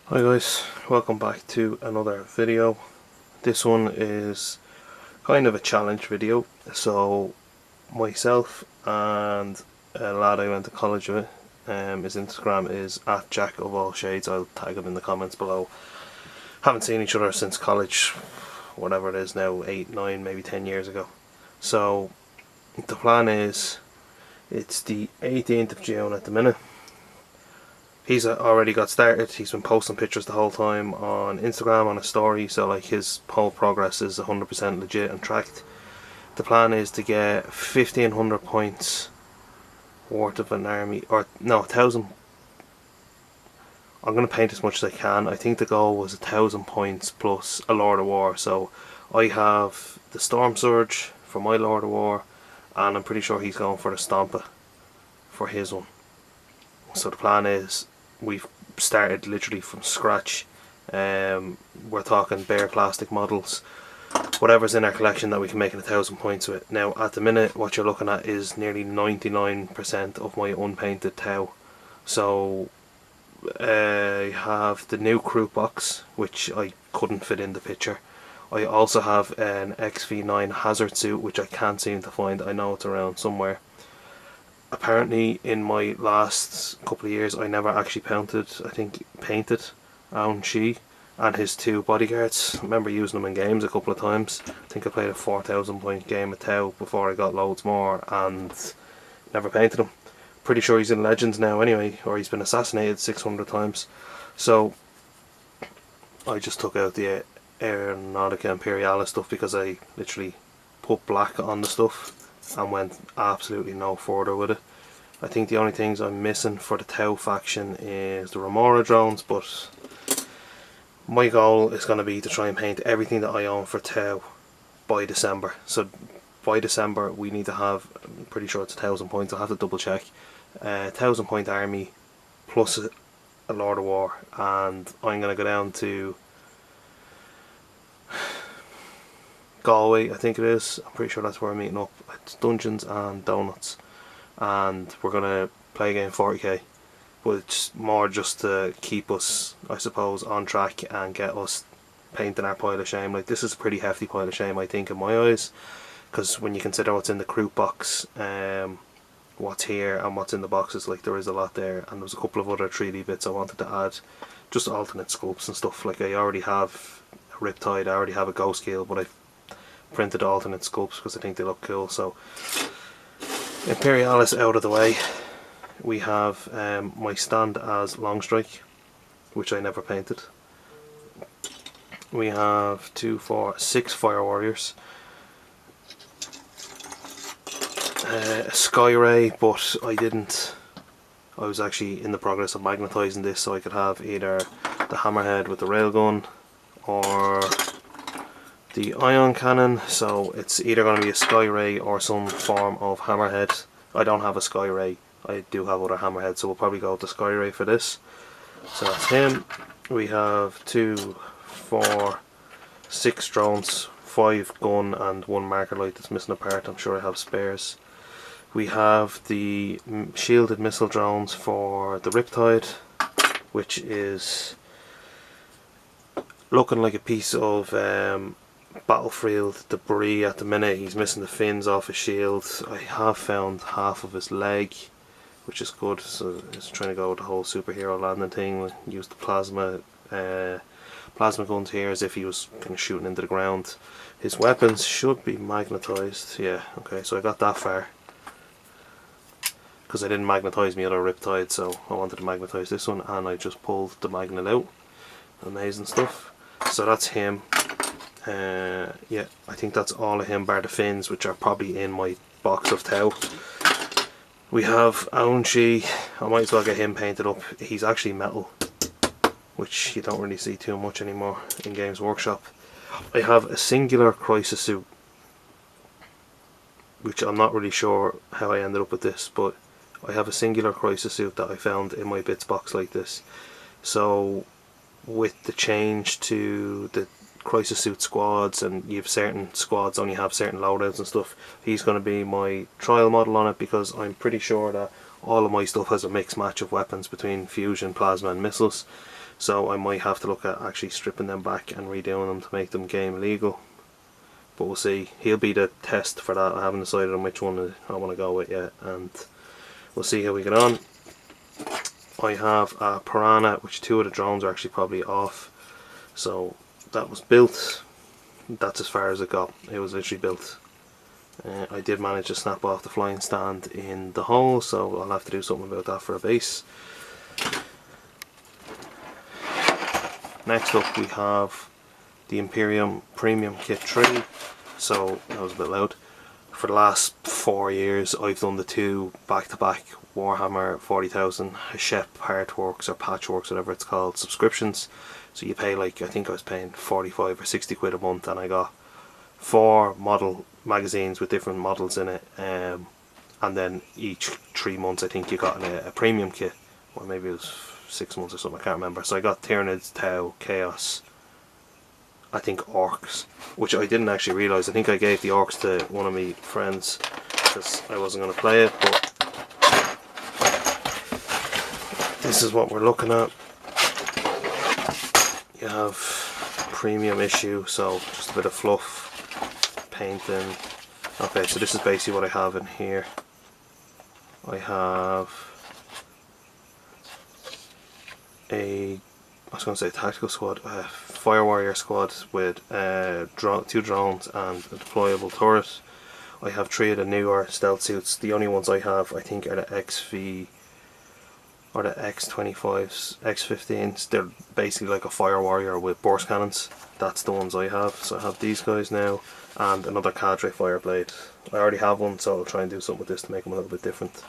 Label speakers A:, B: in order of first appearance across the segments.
A: Hi guys, welcome back to another video. This one is kind of a challenge video. So myself and a lad I went to college with, his Instagram is @jackofallshades. I'll tag him in the comments below. Haven't seen each other since college, whatever it is now, 8, 9, maybe 10 years ago. So the plan is, it's the 18th of June at the minute. He's already got started. He's been posting pictures the whole time on Instagram on a story, so like his whole progress is 100% legit and tracked. The plan is to get 1500 points worth of an army, or no, 1000. I'm going to paint as much as I can. I think the goal was 1000 points plus a Lord of War. So I have the Storm Surge for my Lord of War, and I'm pretty sure he's going for the Stomper for his one. So the plan is, we've started literally from scratch. We're talking bare plastic models, whatever's in our collection that we can make it 1000 points with. Now at the minute what you're looking at is nearly 99% of my unpainted Tau. So I have the new crew box, which I couldn't fit in the picture. I also have an XV9 hazard suit, which I can't seem to find. I know it's around somewhere. Apparently in my last couple of years I never actually painted Aun Shi and his two bodyguards. I remember using them in games a couple of times. I think I played a 4000 point game of Tau before I got loads more and never painted him. Pretty sure he's in Legends now anyway, or he's been assassinated 600 times. So I just took out the Aeronautica Imperialis stuff because I literally put black on the stuff and went absolutely no further with it. I think the only things I'm missing for the Tau faction is the Remora drones, but my goal is going to be to try and paint everything that I own for Tau by December. So by December we need to have, I'm pretty sure it's 1000 points, I'll have to double check, 1000 point army plus a Lord of War, and I'm going to go down to Galway, I think it is. I'm pretty sure that's where I'm meeting up. It's Dungeons and Donuts, and we're gonna play a game 40k, but it's more just to keep us, I suppose, on track and get us painting our pile of shame. Like, this is a pretty hefty pile of shame, I think, in my eyes, because when you consider what's in the crew box, what's here and what's in the boxes, like, there is a lot there. And there's a couple of other 3D bits I wanted to add, just alternate sculpts and stuff. Like, I already have a Riptide, I already have a Ghost Keel, but I printed alternate sculpts because I think they look cool. So Imperialis out of the way, we have my stand as Longstrike, which I never painted. We have 2, 4, 6 Fire Warriors, a Sky Ray, but I was actually in the progress of magnetising this so I could have either the Hammerhead with the railgun or the ion cannon. So it's either going to be a Sky Ray or some form of Hammerhead. I don't have a Sky Ray, I do have other Hammerheads, so we'll probably go with the Sky Ray for this. So that's him. We have 2, 4, 6 drones, 5 gun and 1 marker light that's missing a part. I'm sure I have spares. We have the shielded missile drones for the Riptide, which is looking like a piece of battlefield debris at the minute. He's missing the fins off his shield. I have found half of his leg, which is good. So he's trying to go with the whole superhero landing thing. Use the plasma guns here as if he was kind of shooting into the ground. His weapons should be magnetised. Yeah, okay, so I got that far because I didn't magnetise my other Riptide, so I wanted to magnetise this one, and I just pulled the magnet out. Amazing stuff. So that's him. Yeah, I think that's all of him bar the fins, which are probably in my box of Tau. We have Aun Shi. I might as well get him painted up. He's actually metal, which you don't really see too much anymore in Games Workshop. I have a singular crisis suit, which I'm not really sure how I ended up with this, but I have a singular crisis suit that I found in my bits box like this. So with the change to the crisis suit squads, and you have certain squads only have certain loadouts and stuff, he's going to be my trial model on it, because I'm pretty sure that all of my stuff has a mixed match of weapons between fusion, plasma and missiles. so I might have to look at actually stripping them back and redoing them to make them game legal. But we'll see. He'll be the test for that. I haven't decided on which one I want to go with yet, and we'll see how we get on. I have a Piranha, which 2 of the drones are actually probably off. So that was built. That's as far as it got. It was literally built. I did manage to snap off the flying stand in the hole, so I'll have to do something about that for a base. Next up we have the Imperium Premium Kit 3. So that was a bit loud. For the last 4 years I've done the 2 back-to-back Warhammer 40,000 Hachette Partworks or Patchworks, whatever it's called, subscriptions. So you pay, like, I think I was paying 45 or 60 quid a month, and I got 4 model magazines with different models in it, and then each 3 months I think you got a premium kit, or maybe it was 6 months or something, I can't remember. So I got Tyranids, Tau, Chaos, I think Orcs, which I didn't actually realise. I think I gave the Orcs to one of my friends because I wasn't going to play it, but this is what we're looking at. You have premium issue, so just a bit of fluff, painting. Okay, so this is basically what I have in here. I have I was going to say tactical squad, fire warrior squad with 2 drones and a deployable turret. I have 3 of the newer stealth suits. The only ones I have, I think, are the XV or the X25s, X15s. They're basically like a fire warrior with burst cannons. That's the ones I have. So I have these guys now, and another Cadre Fireblade. I already have one, so I'll try and do something with this to make them a little bit different.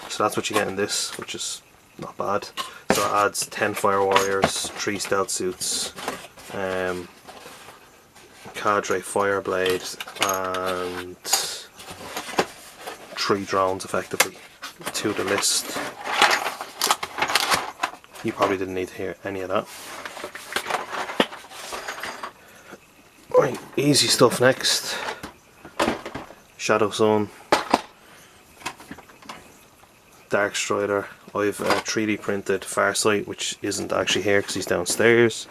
A: So that's what you get in this, which is not bad. So it adds 10 fire warriors, 3 stealth suits, Cadre Fireblade, and 3 drones effectively to the list. You probably didn't need to hear any of that. Right, easy stuff next. Shadow Sun, Dark Strider. I've 3D printed Farsight, which isn't actually here because he's downstairs.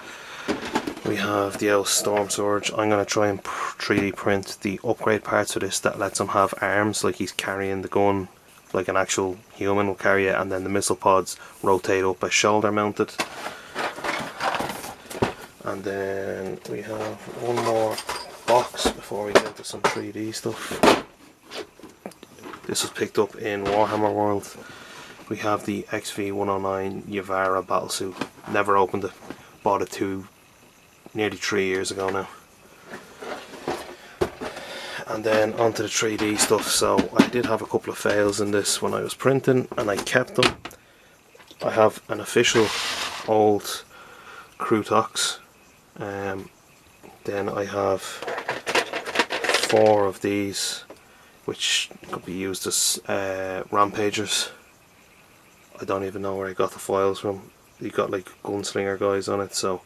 A: We have the L Storm Surge. I'm going to try and 3D print the upgrade parts for this that lets him have arms, like he's carrying the gun like an actual human will carry it, and then the missile pods rotate up as shoulder mounted. And then we have one more box before we get into some 3D stuff. This was picked up in Warhammer World. We have the XV109 Yavara battlesuit. Never opened it. Bought it nearly 3 years ago now. And then onto the 3D stuff. So I did have a couple of fails in this when I was printing, and I kept them. I have an official old Crutox. Then I have 4 of these, which could be used as rampagers. I don't even know where I got the files from. You got like gunslinger guys on it, so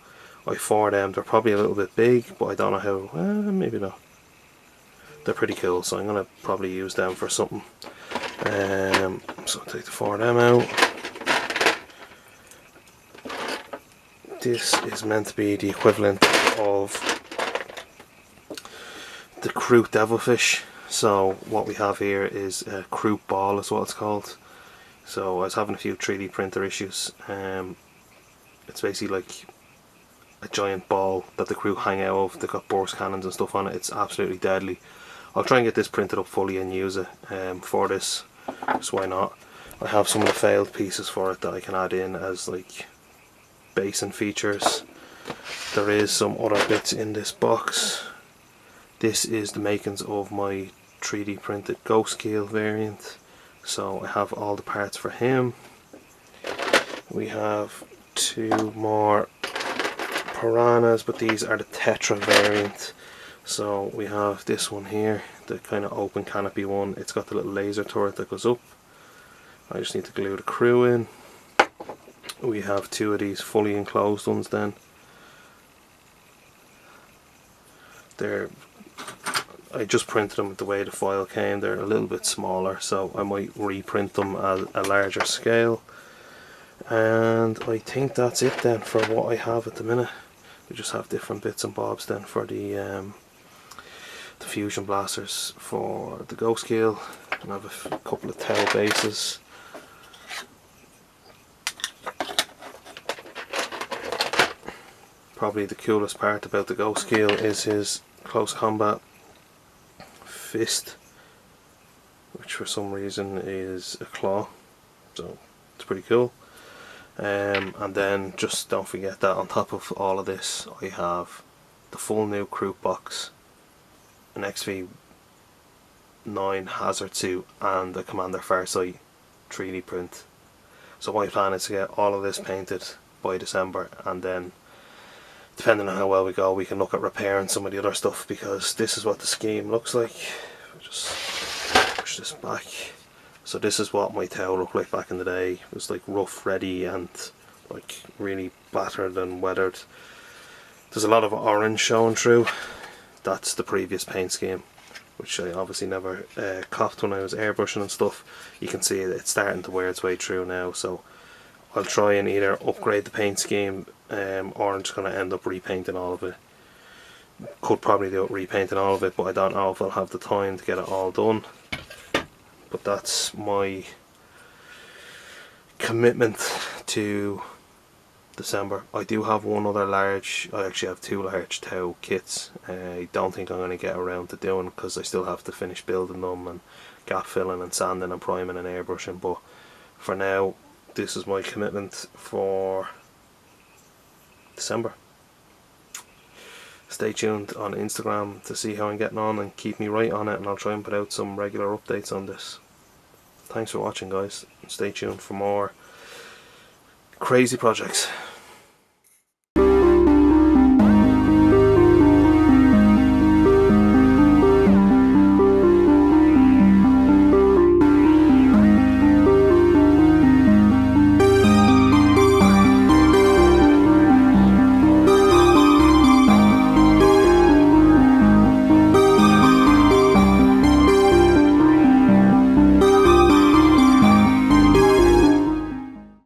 A: I have 4 of them. They're probably a little bit big, but I don't know how. Maybe not. They're pretty cool, so I'm gonna probably use them for something. So I'll take the 4 of them out. This is meant to be the equivalent of the Kroot Devilfish. So what we have here is a Kroot Ball, is what it's called. So I was having a few 3D printer issues. It's basically like a giant ball that the crew hang out of. They've got burst cannons and stuff on it. It's absolutely deadly. I'll try and get this printed up fully and use it for this, so why not. I have some of the failed pieces for it that I can add in as like base and features. There is some other bits in this box. This is the makings of my 3D printed Ghost Keel variant. So I have all the parts for him. We have 2 more Piranhas, but these are the Tetra variant. So we have this one here, the kind of open canopy one. It's got the little laser turret that goes up. I just need to glue the crew in. We have 2 of these fully enclosed ones then. I just printed them the way the file came. They're a little bit smaller, so I might reprint them at a larger scale. And I think that's it then for what I have at the minute. We just have different bits and bobs then for the fusion blasters for the ghost keel, and I have a couple of tail bases. Probably the coolest part about the ghost keel is his close combat fist, which for some reason is a claw, so it's pretty cool. And then just don't forget that on top of all of this I have the full new crew box, an XV9 hazard suit and a Commander Farsight 3D print. So my plan is to get all of this painted by December, and then depending on how well we go we can look at repairing some of the other stuff, because this is what the scheme looks like. Just push this back. So this is what my tail looked like back in the day. It was like rough, ready, and like really battered and weathered. There's a lot of orange showing through. That's the previous paint scheme, which I obviously never copped when I was airbrushing and stuff. You can see it's starting to wear its way through now, so I'll try and either upgrade the paint scheme or I'm just going to end up repainting all of it. Could probably do it repainting all of it, but I don't know if I'll have the time to get it all done. But that's my commitment to December. I do have one other large, I actually have two large Tau kits. I don't think I'm going to get around to doing, because I still have to finish building them and gap filling and sanding and priming and airbrushing. But for now, this is my commitment for December. Stay tuned on Instagram to see how I'm getting on, and keep me right on it, and I'll try and put out some regular updates on this. Thanks for watching, guys. Stay tuned for more crazy projects.